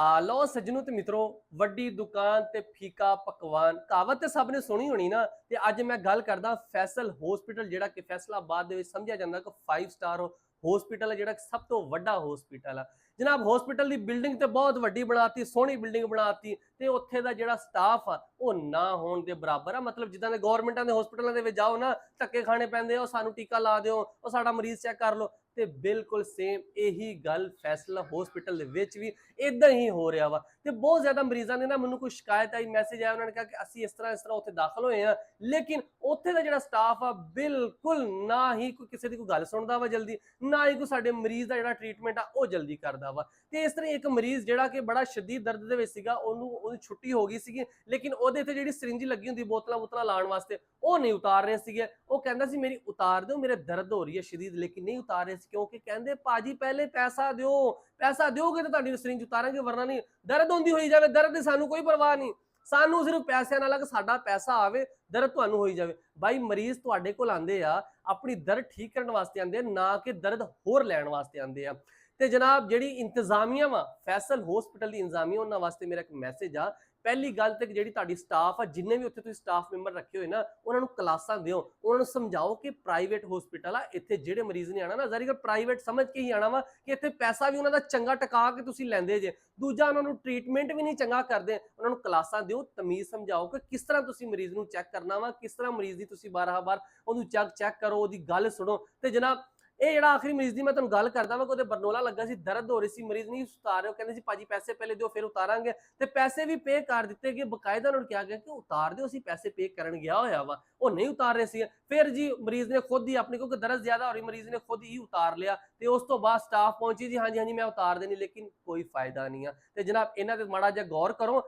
लो सज्जनों ते मित्रों वड्डी दुकान ते फीका पकवान कहावत ते सब ने सुनी होनी ना। ते अज मैं गल करदा फैसल हॉस्पिटल जिहड़ा कि फैसलाबाद दे विच समझिया जांदा कि 5 स्टार हॉस्पिटल है, जिहड़ा सब तो वड्डा हॉस्पिटल है। जनाब हॉस्पिटल की बिल्डिंग तो बहुत वड्डी बनाती, सोहनी बिल्डिंग बनाती ते उत्थे दा जिहड़ा स्टाफ आ वो ना होण दे बराबर आ। मतलब जिद्दां दे गवर्नमेंटां दे हॉस्पिटलां दे विच जाओ ना, धक्के खाने पैंदे आ, सानू टीका ला दिओ, ओ साडा मरीज चेक कर लो। ते बिल्कुल सेम यही गल फैसल हॉस्पिटल दे विच भी इदां ही हो रहा वा। ते बहुत ज्यादा मरीजां ने ना मैनूं कोई शिकायत आई, मैसेज आया, उन्होंने कहा कि असीं इस तरह उत्थे दाखल होए हैं, लेकिन उत्थे दा जिहड़ा स्टाफ आ बिल्कुल ना ही कोई किसी दी कोई गल सुणदा वा जल्दी, ना ही कोई साडे मरीज दा जिहड़ा ट्रीटमेंट आ वो जल्दी करदा वा। ते इस तरह एक मरीज जिहड़ा कि बड़ा शदीद दर्द दे विच सीगा, ओहदी छुट्टी हो गई सीगी, लेकिन ओहदे ते जिहड़ी सिरिंज लगी हुंदी बोतलां बुतलां लाउण वास्ते वो नहीं उतार रहे सीगे। वो कहंदा सी मेरी उतार दो, मेरे दर्द हो रही है शदीद, लेकिन नहीं उतार रहे सी क्योंकि कहंदे भाजी पहले पैसा दिओ, पैसा दिओगे तो तुहाडी सिरिंज उतारांगे, वरना नहीं। दर्द होंदी होई जावे, दर्द दी सानू कोई परवाह नहीं, सानू सिर्फ पैसे नाल लग, साडा पैसा आवे, दर्द तुहानू होई जावे। भाई मरीज तुहाडे कोल आंदे आ अपनी दर्द ठीक करन वास्ते आंदे, ना कि दर्द होर लैण वास्ते आंदे आ। ते जनाब जिहड़ी इंतजामिया वा फैसल हॉस्पिटल दी इंतजामिया, उन्हां वास्ते मेरा एक मैसेज आ। पहली गल ते जिहड़ी तुहाडी स्टाफ आ, जिन्ने भी उत्थे तुसीं स्टाफ मैंबर रखे होए ना, उन्हां नूं क्लासां दिओ, उन्हां नूं समझाओ कि प्राइवेट हॉस्पिटल आ, इत्थे जिहड़े मरीज ने आना ना जारी प्राइवेट समझ के ही आना वा, कि इत्थे पैसा भी उन्हां दा चंगा टका के तुसीं लैंदे जे। दूजा उन्हां नूं ट्रीटमेंट भी नहीं चंगा करदे, उन्हां नूं क्लासां दिओ, तमीज समझाओ कि किस तरह तुसीं मरीज नूं चैक करना वा, किस तरह मरीज दी तुसीं बार-बार ओहनूं चैक करो, ओहदी गल सुनो। ते जनाब ਇਹ ਜਿਹੜਾ ਆਖਰੀ ਮਰੀਜ਼ ਦੀ ਮੈਂ ਤੁਹਾਨੂੰ ਗੱਲ ਕਰਦਾ ਵਾਂ ਕਿ ਉਹਦੇ ਬਰਨੋਲਾ ਲੱਗਾ ਸੀ, ਦਰਦ ਹੋ ਰਹੀ ਸੀ, ਮਰੀਜ਼ ਨਹੀਂ ਉਤਾਰ ਰਹੇ, ਕਹਿੰਦੇ ਸੀ ਭਾਜੀ ਪੈਸੇ ਪਹਿਲੇ ਦਿਓ ਫਿਰ ਉਤਾਰਾਂਗੇ, ਤੇ ਪੈਸੇ ਵੀ ਪੇ ਕਰ ਦਿੱਤੇ ਗਏ। ਬਕਾਇਦਾ ਉਹਨਾਂ ਨੂੰ ਕਿਹਾ ਗਿਆ ਕਿ ਉਤਾਰ ਦਿਓ, ਅਸੀਂ ਪੈਸੇ ਪੇ ਕਰਨ ਗਿਆ ਹੋਇਆ ਵਾ, ਉਹ ਨਹੀਂ ਉਤਾਰ ਰਹੇ ਸੀ। ਫਿਰ ਜੀ ਮਰੀਜ਼ ਨੇ ਖੁਦ ਹੀ ਆਪਣੀ, ਕਿਉਂਕਿ ਦਰਦ ਜ਼ਿਆਦਾ ਹੋ ਰਹੀ, ਮਰੀਜ਼ ਨੇ ਖੁਦ ਹੀ ਉਤਾਰ ਲਿਆ। ਤੇ ਉਸ ਤੋਂ ਬਾਅਦ ਸਟਾਫ ਪਹੁੰਚੀ ਜੀ, ਹਾਂਜੀ ਹਾਂਜੀ ਮੈਂ ਉਤਾਰ ਦੇਣੀ, ਲੇਕਿਨ ਕੋਈ ਫਾਇਦਾ ਨਹੀਂ ਆ। ਤੇ ਜਨਾਬ ਇਹਨਾਂ ਤੇ ਮਾੜਾ ਜਿਹਾ ਗੌਰ ਕਰੋ।